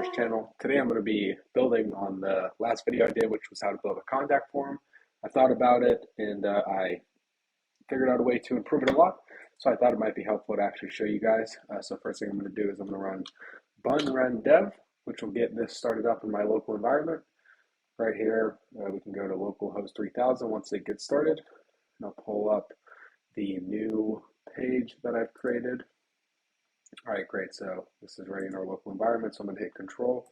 Valueware's channel. Today I'm going to be building on the last video I did, which was how to build a contact form. I thought about it and I figured out a way to improve it a lot. So I thought it might be helpful to actually show you guys. So first thing I'm going to do is I'm going to run bun run dev, which will get this started up in my local environment. Right here, we can go to localhost 3000 once it gets started. And I'll pull up the new page that I've created. All right, great. So this is ready in our local environment. So I'm going to hit Control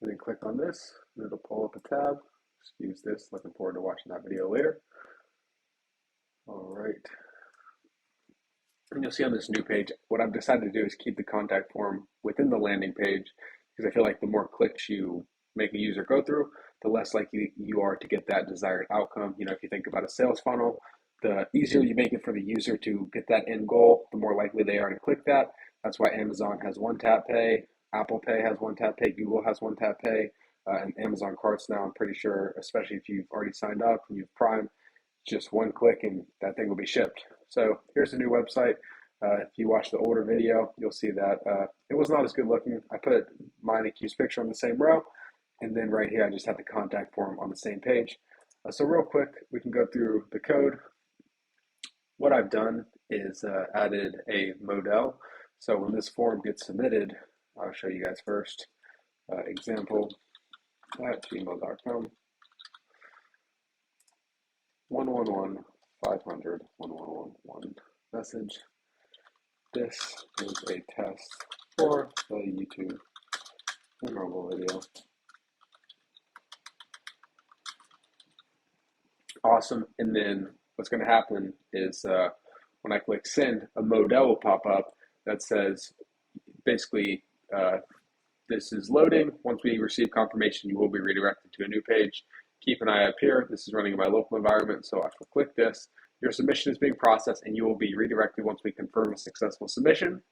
and then click on this, and it'll pull up a tab. Excuse this. Looking forward to watching that video later. All right. And you'll see on this new page, what I've decided to do is keep the contact form within the landing page, because I feel like the more clicks you make a user go through, the less likely you are to get that desired outcome. You know, if you think about a sales funnel, the easier you make it for the user to get that end goal, the more likely they are to click that. That's why Amazon has one tap pay, Apple Pay has one tap pay, Google has one tap pay, and Amazon carts now, I'm pretty sure, especially if you've already signed up and you've Prime, just one click and that thing will be shipped. So here's a new website. If you watch the older video, you'll see that it was not as good looking. I put mine and Q's picture on the same row, and then right here I just had the contact form on the same page. So real quick, we can go through the code. What I've done is added a modal. So when this form gets submitted, I'll show you guys first. Example at gmail.com 111 500 1111 message. This is a test for the YouTube inaugural video. Awesome. And then what's going to happen is when I click send, a modal will pop up that says basically this is loading. Once we receive confirmation, you will be redirected to a new page. Keep an eye up here. This is running in my local environment, so I will click this. Your submission is being processed and you will be redirected once we confirm a successful submission.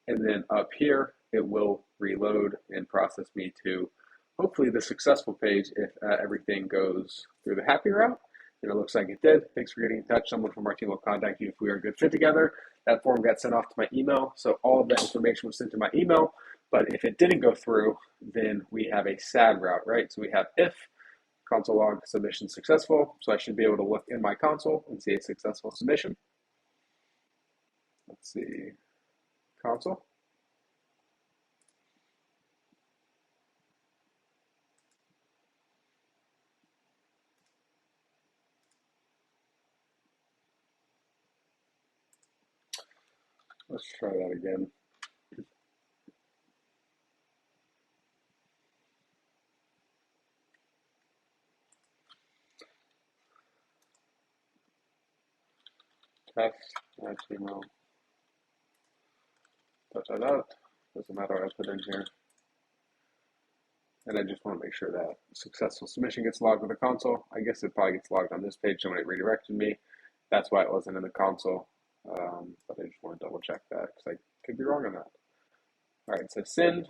And then up here, it will reload and process me to hopefully the successful page if everything goes through the happy route. And it looks like it did. Thanks for getting in touch. Someone from our team will contact you if we are a good fit together. That form got sent off to my email, so all of that information was sent to my email. But if it didn't go through, then we have a sad route, right? So we have if console log submission successful. So I should be able to look in my console and see a successful submission. Let's see, console. Let's try that again. Test at Gmail. Doesn't matter what I put in here. And I just want to make sure that successful submission gets logged with the console. I guess it probably gets logged on this page, so when it redirected me, that's why it wasn't in the console. But I just want to double check that because I could be wrong on that. All right, so send.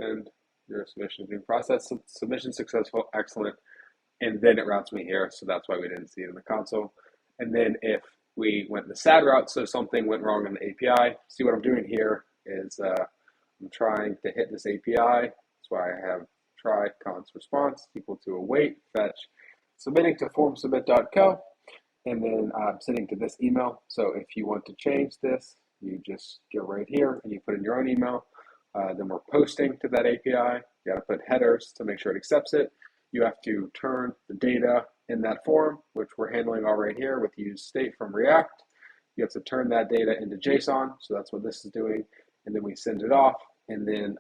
Send, your submission is being processed. Submission successful, excellent. And then it routes me here, so that's why we didn't see it in the console. And then if we went the sad route, so something went wrong in the API, see what I'm doing here is I'm trying to hit this API. That's why I have try const response equal to await fetch submitting to formsubmit.co, and then I'm sending to this email. So if you want to change this, you just go right here and you put in your own email. Then we're posting to that API. You got to put headers to make sure it accepts it. You have to turn the data in that form, which we're handling all right here with use state from React. You have to turn that data into JSON. So that's what this is doing. And then we send it off. And then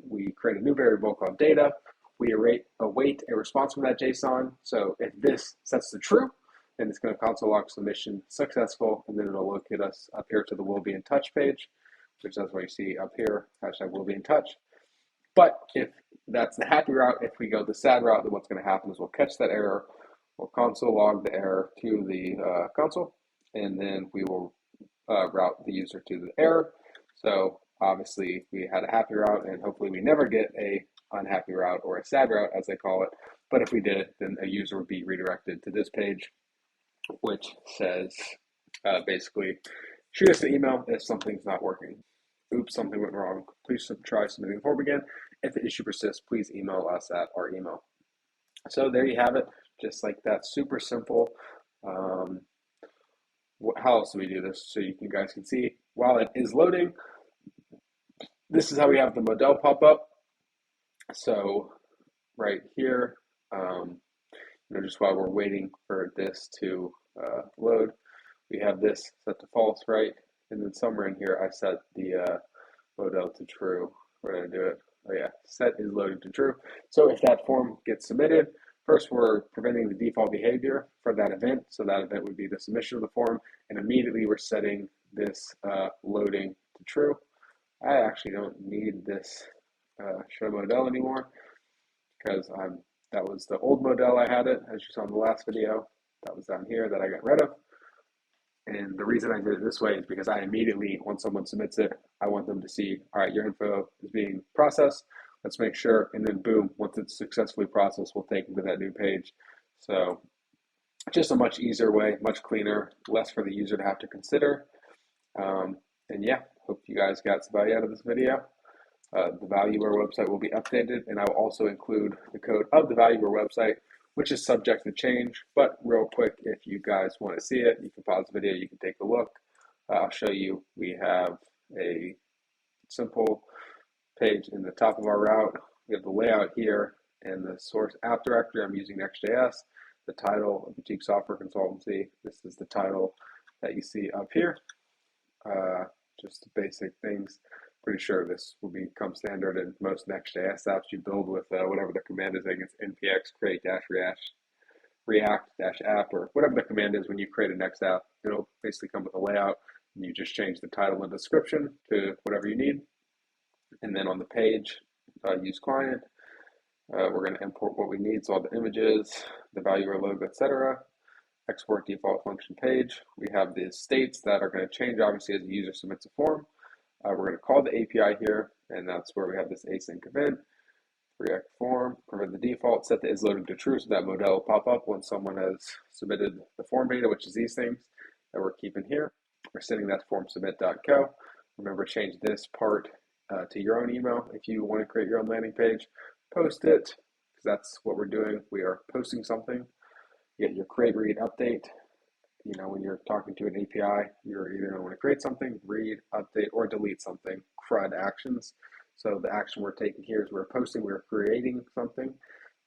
we create a new variable called data. We await a response from that JSON. So if this sets to true, then it's going to console log submission successful. And then it'll locate us up here to the will be in touch page, which is what you see up here, hashtag will be in touch. But if that's the happy route, if we go the sad route, then what's going to happen is we'll catch that error, we'll console log the error to the console, and then we will route the user to the error. So obviously we had a happy route, and hopefully we never get a unhappy route or a sad route, as they call it. But if we did, then a user would be redirected to this page, which says basically shoot us an email if something's not working. Oops, something went wrong. Please try submitting the form again. If the issue persists, please email us at our email. So there you have it, just like that, super simple. How else do we do this? So you guys can see while it is loading, this is how we have the modal pop up. So right here, just while we're waiting for this to load, we have this set to false, right? And then somewhere in here, I set the modal to true. Where did I do it? Oh yeah, set is loaded to true. So if that form gets submitted, first we're preventing the default behavior for that event. So that event would be the submission of the form, and immediately we're setting this loading to true. I actually don't need this show modal anymore because that was the old modal I had it, as you saw in the last video. That was down here that I got rid of. And the reason I did it this way is because I immediately, once someone submits it, I want them to see, all right, your info is being processed. Let's make sure, and then boom, once it's successfully processed, we'll take them to that new page. So just a much easier way, much cleaner, less for the user to have to consider. And yeah, hope you guys got some value out of this video. The Valueware website will be updated, and I will also include the code of the Valueware website, which is subject to change. But real quick, if you guys want to see it, you can pause the video, you can take a look. I'll show you. We have a simple page in the top of our route. We have the layout here and the source app directory. I'm using Next.js. The title of Boutique Software Consultancy. This is the title that you see up here. Just basic things. Pretty sure this will become standard in most Next.js apps you build with whatever the command is. I think it's npx create-react-app, or whatever the command is when you create a Next app. It'll basically come with a layout, and you just change the title and description to whatever you need. And then on the page, use client. We're going to import what we need, so all the images, the Valueware logo, etc. Export default function page. We have the states that are going to change, obviously, as the user submits a form. We're going to call the API here, and that's where we have this async event. React form, prevent the default, set the is loaded to true, so that modal will pop up when someone has submitted the form data, which is these things that we're keeping here. We're sending that to formsubmit.co. Remember, change this part to your own email. If you want to create your own landing page, post it, because that's what we're doing. We are posting something. Get your create, read, update. When you're talking to an API, you're either going to want to create something, read, update, or delete something. CRUD actions. So the action we're taking here is we're posting, we're creating something.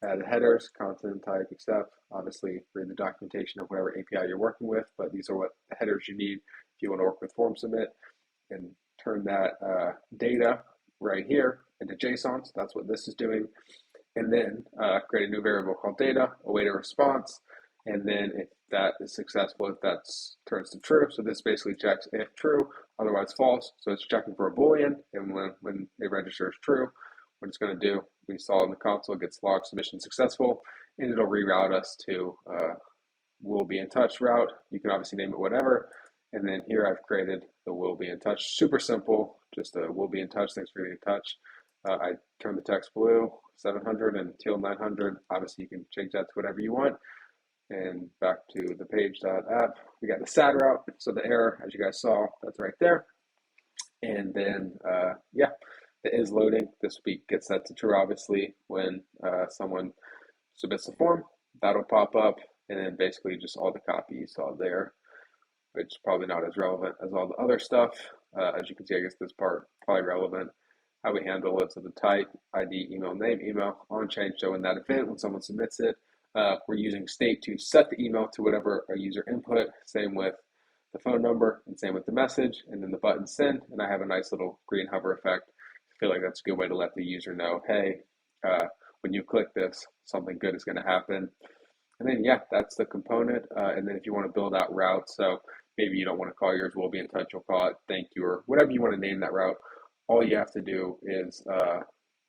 The headers, content type, accept. Obviously, read the documentation of whatever API you're working with, but these are what the headers you need if you want to work with form submit, and turn that data right here into JSON. So that's what this is doing. And then create a new variable called data, await a response. And then if that is successful, if that turns to true, so this basically checks if true, otherwise false. So it's checking for a Boolean, and when it registers true, what it's going to do, we saw in the console, it gets logged submission successful, and it'll reroute us to we'll be in touch route. You can obviously name it whatever. And then here I've created the will be in touch. Super simple, just a will be in touch, thanks for getting in touch. I turned the text blue, 700, and teal 900. Obviously, you can change that to whatever you want. And back to the page.app, we got the sad route. So the error, as you guys saw, that's right there. And then, the is loading. This gets set to true, obviously, when someone submits the form. That'll pop up, and then basically just all the copy you saw there, which is probably not as relevant as all the other stuff. As you can see, I guess this part probably relevant. How we handle it, so the type, ID, email, name, email, on change. So in that event, when someone submits it, we're using state to set the email to whatever a user input. Same with the phone number, and same with the message, and then the button send. And I have a nice little green hover effect. I feel like that's a good way to let the user know, hey, when you click this, something good is going to happen. And then, that's the component. And then if you want to build out routes, so maybe you don't want to call yours will be in touch, you'll call it thank you, or whatever you want to name that route. All you have to do is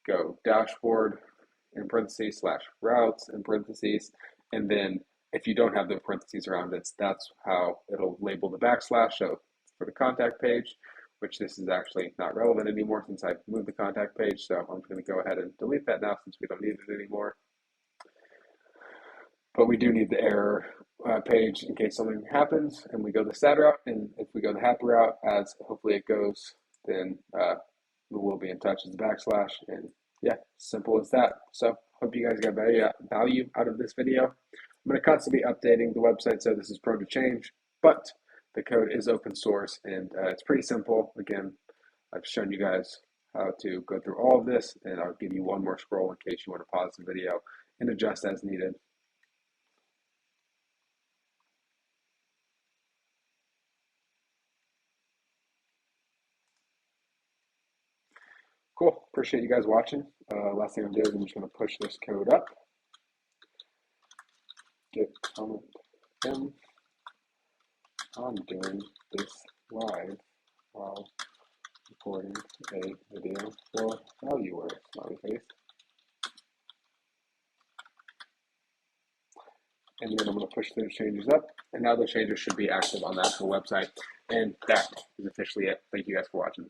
go dashboard in parentheses / routes in parentheses. And then if you don't have the parentheses around it, that's how it'll label the \. So for the contact page, which this is actually not relevant anymore since I moved the contact page. So I'm going to go ahead and delete that now since we don't need it anymore. But we do need the error page in case something happens and we go the sad route. And if we go the happy route, as hopefully it goes, then we will be in touch as the backslash. And yeah, simple as that. So hope you guys got value out of this video. I'm going to constantly be updating the website, so this is prone to change, but the code is open source and it's pretty simple. Again, I've shown you guys how to go through all of this, and I'll give you one more scroll in case you want to pause the video and adjust as needed. Cool. Appreciate you guys watching. Last thing I'm doing is I'm just going to push this code up. Get comment in. I'm doing this live while recording a video for Valueware. Smiley face. And then I'm going to push those changes up. And now the changes should be active on the actual website. And that is officially it. Thank you guys for watching.